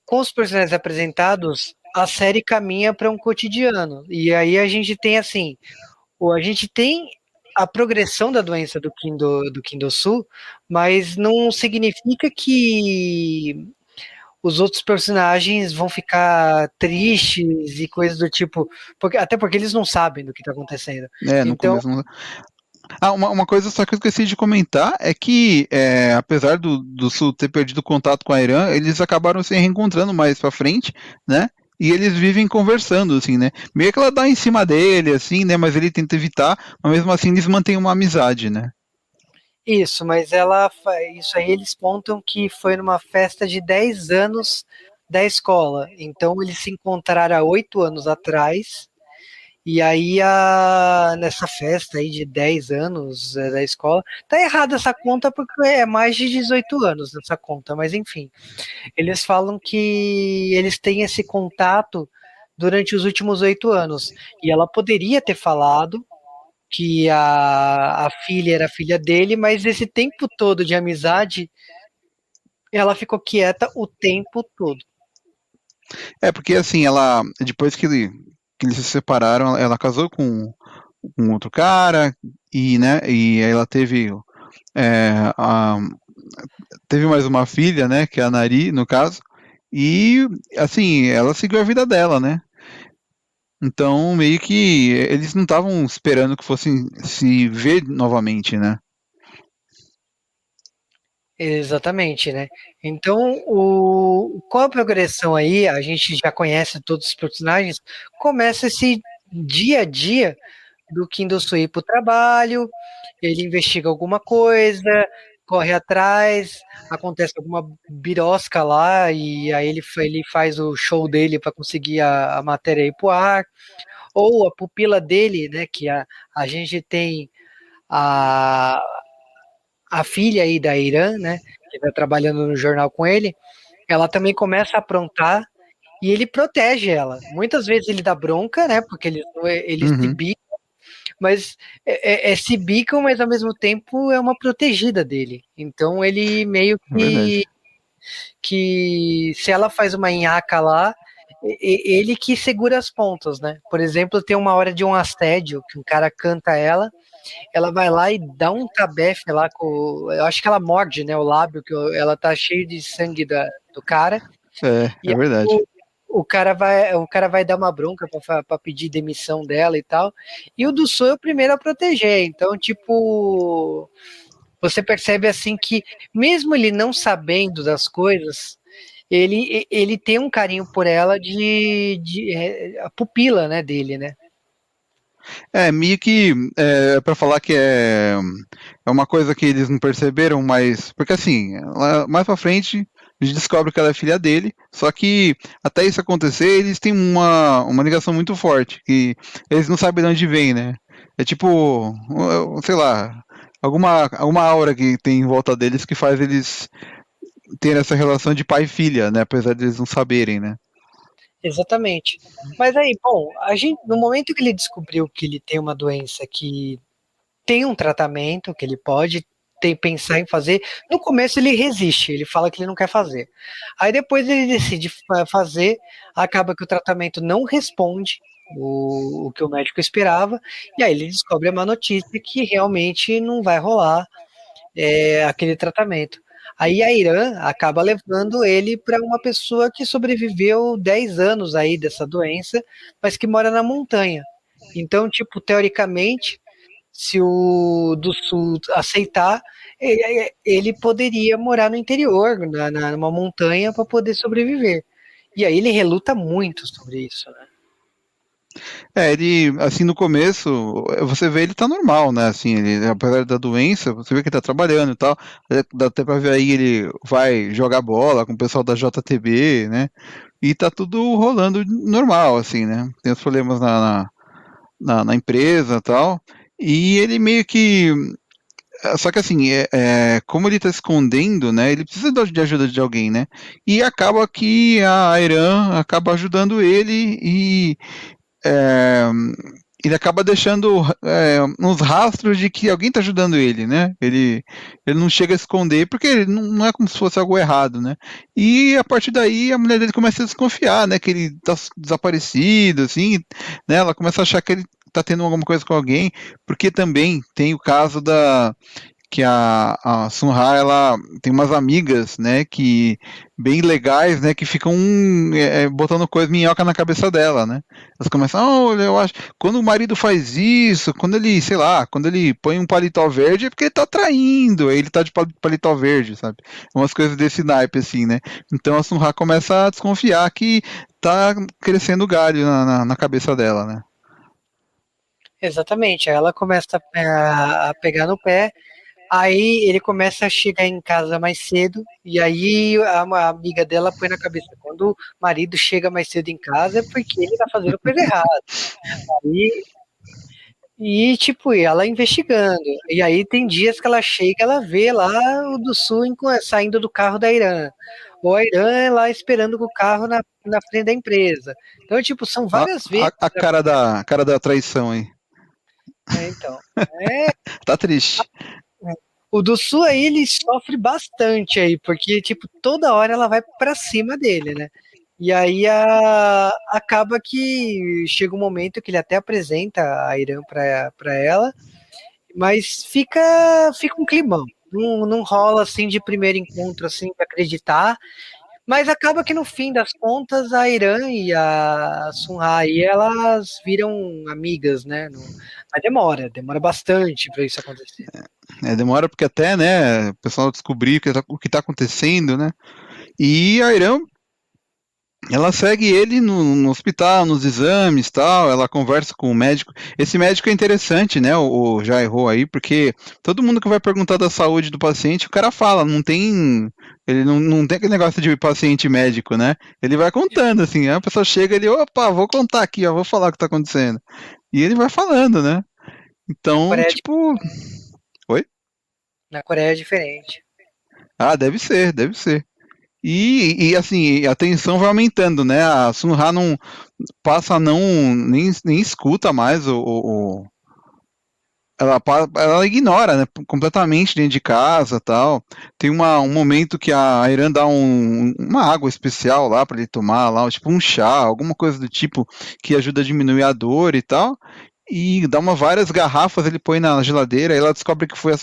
com os personagens apresentados, a série caminha para um cotidiano. E aí a gente tem assim, a gente tem a progressão da doença do Kindle-Su, mas não significa que os outros personagens vão ficar tristes e coisas do tipo, até porque eles não sabem do que está acontecendo. No Então, começo não. Uma coisa só que eu esqueci de comentar é que, apesar do Sul ter perdido contato com a Irã, eles acabaram se reencontrando mais pra frente, né? E eles vivem conversando, assim, né? Meio que ela dá em cima dele, assim, né? Mas ele tenta evitar, mas mesmo assim eles mantêm uma amizade, né? isso, mas isso aí eles contam que foi numa festa de 10 anos da escola. Então eles se encontraram há 8 anos atrás. E aí, nessa festa aí de 10 anos da escola, tá errada essa conta porque é mais de 18 anos nessa conta, mas enfim. Eles falam que eles têm esse contato durante os últimos 8 anos. E ela poderia ter falado que a filha era filha dele, mas esse tempo todo de amizade, ela ficou quieta o tempo todo. Porque assim, ela, depois que eles se separaram, ela casou com um outro cara, e, né, e ela é, a, teve mais uma filha, né, que é a Nari, no caso, e, assim, ela seguiu a vida dela, né? Então, meio que eles não estavam esperando que fossem se ver novamente, né? Exatamente, né? Então, com a progressão aí, a gente já conhece todos os personagens, começa esse dia a dia do Kindle ir para o trabalho, ele investiga alguma coisa, corre atrás, acontece alguma birosca lá, e aí ele faz o show dele para conseguir a matéria ir para o ar, ou a pupila dele, né, que a gente tem a, a filha aí da Irã, né, que está trabalhando no jornal com ele, ela também começa a aprontar e ele protege ela. Muitas vezes ele dá bronca, né, porque eles se Uhum, bicam, mas se bicam, mas ao mesmo tempo é uma protegida dele. Então ele meio é verdade. que se ela faz uma nhaca lá, ele que segura as pontas, né? Por exemplo, tem uma hora de um assédio que um cara canta ela vai lá e dá um tabefe lá eu acho que ela morde, né, o lábio, ela tá cheio de sangue do cara, e É aí verdade. o cara vai dar uma bronca para pedir demissão dela e tal, e o do Sul é o primeiro a proteger, então, tipo, você percebe assim que, mesmo ele não sabendo das coisas, ele tem um carinho por ela a pupila, né, dele, né? Meio que para falar que é uma coisa que eles não perceberam, mas. Porque assim, mais pra frente a gente descobre que ela é filha dele, só que até isso acontecer, eles têm uma ligação muito forte, que eles não sabem de onde vem, né? É tipo, sei lá, alguma aura que tem em volta deles que faz eles terem essa relação de pai e filha, né? Apesar de eles não saberem, né? Exatamente. Mas aí, bom, no momento que ele descobriu que ele tem uma doença que tem um tratamento, que ele pode pensar em fazer, no começo ele resiste, ele fala que ele não quer fazer. Aí depois ele decide fazer, acaba que o tratamento não responde o que o médico esperava, e aí ele descobre a má notícia que realmente não vai rolar aquele tratamento. Aí a Irã acaba levando ele para uma pessoa que sobreviveu 10 anos aí dessa doença, mas que mora na montanha. Então, tipo, teoricamente, se o do Sul aceitar, ele poderia morar no interior, numa montanha, para poder sobreviver. E aí ele reluta muito sobre isso, né? Ele, assim, no começo, você vê ele tá normal, né? Assim, ele, apesar da doença, você vê que ele tá trabalhando e tal. Dá até pra ver aí, ele vai jogar bola com o pessoal da JTB, né? E tá tudo rolando normal, assim, né? Tem os problemas na empresa e tal. E ele meio que. Só que assim, como ele tá escondendo, né? Ele precisa de ajuda de alguém, né? E acaba que a Irã acaba ajudando ele e é, ele acaba deixando uns rastros de que alguém tá ajudando ele, né? Ele não chega a esconder, porque ele não é como se fosse algo errado, né? E a partir daí a mulher dele começa a desconfiar, né? Que ele tá desaparecido, assim, né? Ela começa a achar que ele tá tendo alguma coisa com alguém, porque também tem o caso que a Sunha, ela tem umas amigas, né, que bem legais, né, que ficam botando coisa minhoca na cabeça dela, né? Elas começam, olha, eu acho, quando o marido faz isso, quando ele, sei lá, quando ele põe um paletó verde é porque ele tá traindo, aí ele tá de paletó verde, sabe? Umas coisas desse naipe, assim, né? Então a Sunha começa a desconfiar que tá crescendo galho na cabeça dela, né? Exatamente. Aí ela começa a pegar no pé. Aí ele começa a chegar em casa mais cedo, e aí uma amiga dela põe na cabeça, quando o marido chega mais cedo em casa é porque ele tá fazendo coisa errada. E tipo, ela investigando. E aí tem dias que ela chega, ela vê lá o do Sul saindo do carro da Irã. Ou a Irã é lá esperando com o carro na frente da empresa. Então, tipo, são A, várias vezes. a cara da traição aí. Então. É, Tá triste. o do Sul aí, ele sofre bastante aí, porque, tipo, toda hora ela vai pra cima dele, né? E aí acaba que chega um momento que ele até apresenta a Irã pra ela, mas fica um climão. Não rola assim de primeiro encontro, assim, de acreditar. Mas acaba que no fim das contas a Irã e a Sunha aí, elas viram amigas, né? Mas demora bastante para isso acontecer. Demora porque até, né, o pessoal descobrir o que tá acontecendo, né? E a Irã, ela segue ele no hospital, nos exames, tal, ela conversa com o médico. Esse médico é interessante, né, o Jairo aí, porque todo mundo que vai perguntar da saúde do paciente, o cara fala, ele não tem aquele negócio de paciente médico, né? Ele vai contando, assim, a pessoa chega ele, opa, vou contar aqui, ó, vou falar o que tá acontecendo. E ele vai falando, né? Na Então, Coreia, tipo, oi? na Coreia é diferente. Ah, deve ser, deve ser. E assim, a tensão vai aumentando, né? A Sunha não passa a não nem escuta mais ela ignora, né, completamente dentro de casa, tal. Tem um momento que a Irã dá uma água especial lá para ele tomar lá, tipo um chá, alguma coisa do tipo que ajuda a diminuir a dor e tal. E dá várias garrafas, ele põe na geladeira, aí ela descobre que foi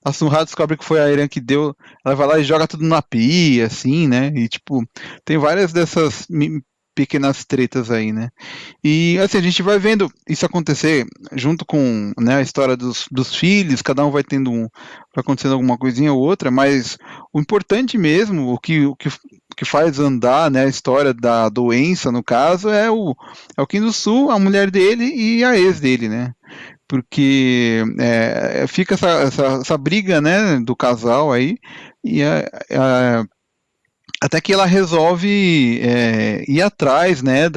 a Sunha descobre que foi a Irã que deu, ela vai lá e joga tudo na pia, assim, né? E tipo, tem várias dessas pequenas tretas aí, né? E assim, a gente vai vendo isso acontecer junto com, né, a história dos filhos, cada um vai tendo vai acontecendo alguma coisinha ou outra, mas o importante mesmo, o que faz andar, né, a história da doença, no caso, é o Kim Do-soo, a mulher dele e a ex dele, né? Porque fica essa briga, né, do casal aí, e até que ela resolve ir atrás, né,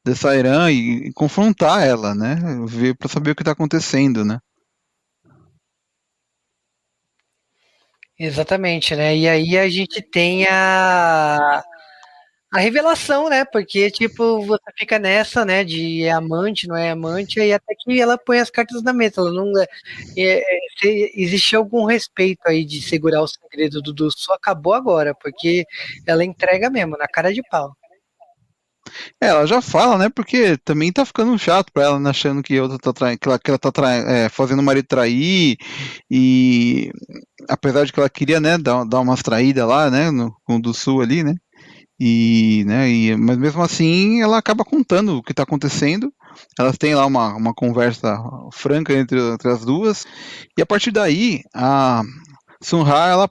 dessa Irã e confrontar ela, né, ver para saber o que está acontecendo, né. Exatamente, né? E aí a gente tem a revelação, né? Porque, tipo, você fica nessa, né? De é amante, não é amante, e até que ela põe as cartas na mesa. Ela não. Se existe algum respeito aí de segurar o segredo do Dudu, só acabou agora, porque ela entrega mesmo, na cara de pau. Ela já fala, né, porque também tá ficando chato para ela, né, achando que outra tá que ela tá fazendo o marido trair, e apesar de que ela queria, né, dar umas traídas lá, né, com o do Sul ali, né, mas mesmo assim ela acaba contando o que está acontecendo. Elas têm lá uma conversa franca entre as duas, e a partir daí a Sunha ela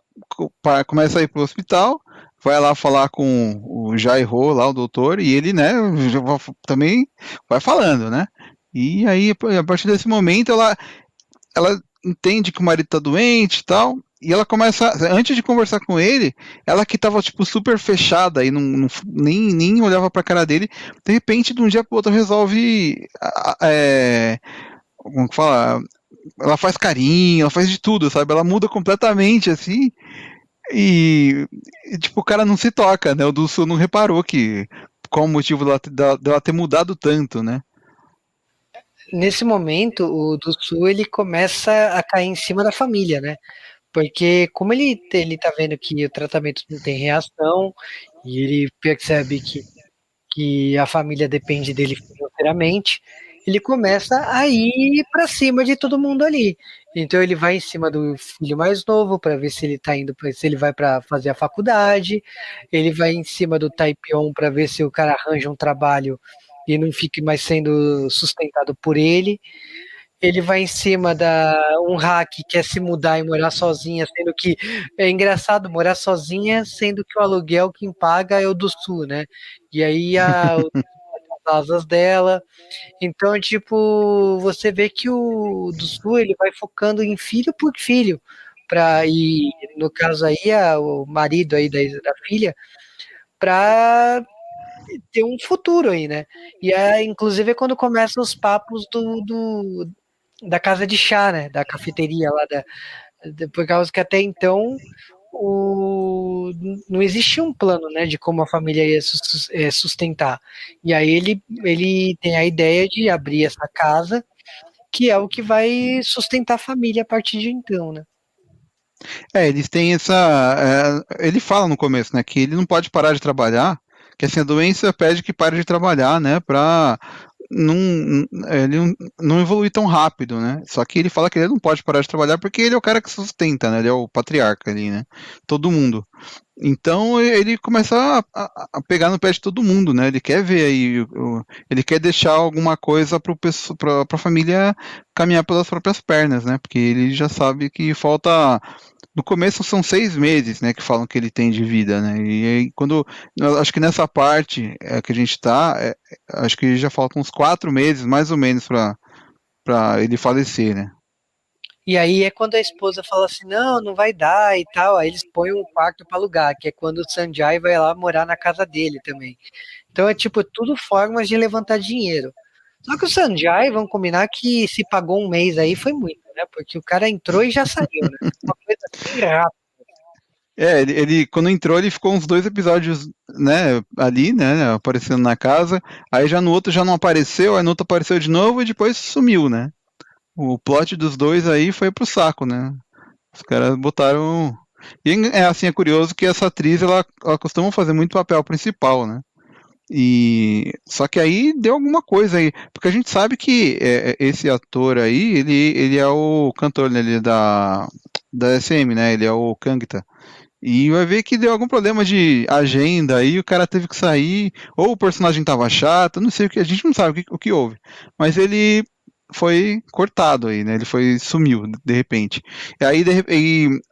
começa a ir para o hospital, vai lá falar com o Jairo lá, o doutor, e ele, né, também vai falando, né? E aí, a partir desse momento, ela entende que o marido tá doente e tal, e ela começa, antes de conversar com ele, ela que tava, tipo, super fechada e nem olhava pra cara dele, de repente, de um dia pro outro, resolve, como que fala, ela faz carinho, ela faz de tudo, sabe? Ela muda completamente, assim, tipo, o cara não se toca, né? O Dulce não reparou qual o motivo dela ter mudado tanto, né? nesse momento, o do Sul ele começa a cair em cima da família, né? Porque como ele tá vendo que o tratamento não tem reação, e ele percebe que a família depende dele financeiramente, ele começa a ir para cima de todo mundo ali. Então ele vai em cima do filho mais novo para ver se ele tá indo, se ele vai para fazer a faculdade, ele vai em cima do Taipion para ver se o cara arranja um trabalho e não fique mais sendo sustentado por ele. Ele vai em cima da um hack que quer se mudar e morar sozinha, sendo que é engraçado morar sozinha, sendo que o aluguel quem paga é o do Sul, né? E aí as asas dela. Então, tipo, você vê que o do Sul ele vai focando em filho por filho. E no caso aí, o marido aí da filha, para ter um futuro aí, né? E inclusive é quando começam os papos da casa de chá, né? Da cafeteria lá, por causa que até então não existia um plano, né, de como a família ia sustentar. E aí ele tem a ideia de abrir essa casa, que é o que vai sustentar a família a partir de então, né? Eles têm essa. Ele fala no começo, né, que ele não pode parar de trabalhar, que assim, a doença pede que pare de trabalhar, né, para não, ele não evoluir tão rápido, né? Só que ele fala que ele não pode parar de trabalhar porque ele é o cara que sustenta, né? Ele é o patriarca ali, né? Todo mundo. Então ele começa a pegar no pé de todo mundo, né? Ele quer ver aí, ele quer deixar alguma coisa para a família caminhar pelas próprias pernas, né? Porque ele já sabe que falta. No começo são 6 meses, né, que falam que ele tem de vida, né? E aí, acho que nessa parte que a gente tá, acho que já faltam uns 4 meses, mais ou menos, para ele falecer, né? E aí é quando a esposa fala assim, não, não vai dar e tal, aí eles põem um quarto para alugar, que é quando o Sanjay vai lá morar na casa dele também. Então é tipo tudo formas de levantar dinheiro. Só que o Sanjay, vamos combinar que se pagou um mês aí foi muito, né? Porque o cara entrou e já saiu, né? Uma coisa bem rápida. Ele quando entrou, ele ficou uns 2 episódios, né, ali, né, aparecendo na casa, aí já no outro já não apareceu, aí no outro apareceu de novo e depois sumiu, né? O plot dos dois aí foi pro saco, né? Os caras botaram. E assim, é curioso que essa atriz ela costuma fazer muito papel principal, né? E só que aí deu alguma coisa aí, porque a gente sabe que esse ator aí, ele é o cantor, né? Ele é da SM, né? Ele é o Kangta. E vai ver que deu algum problema de agenda aí, o cara teve que sair, ou o personagem tava chato, não sei o que, a gente não sabe o que houve. Mas ele foi cortado aí, né? Ele sumiu de repente. E aí,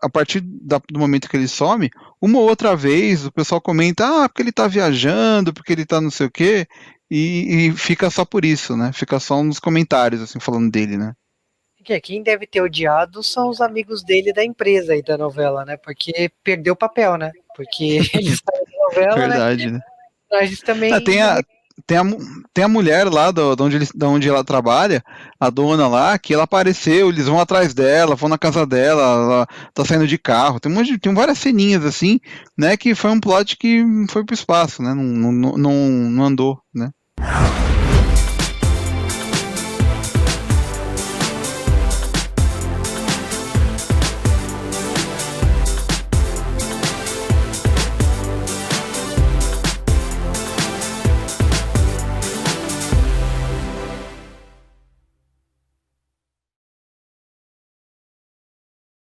a partir do momento que ele some, uma ou outra vez o pessoal comenta, porque ele tá viajando, porque ele tá não sei o quê, e fica só por isso, né? Fica só nos comentários, assim, falando dele, né? Que quem deve ter odiado são os amigos dele da empresa aí da novela, né? Porque perdeu o papel, né? Porque eles saíram da novela, né? Verdade, né? Mas Ah, também tem a, tem a, mu- tem a mulher lá de onde ela trabalha, a dona lá, que ela apareceu, eles vão atrás dela, vão na casa dela, ela tá saindo de carro. Tem várias ceninhas assim, né? Que foi um plot que foi pro espaço, né? Não andou, né?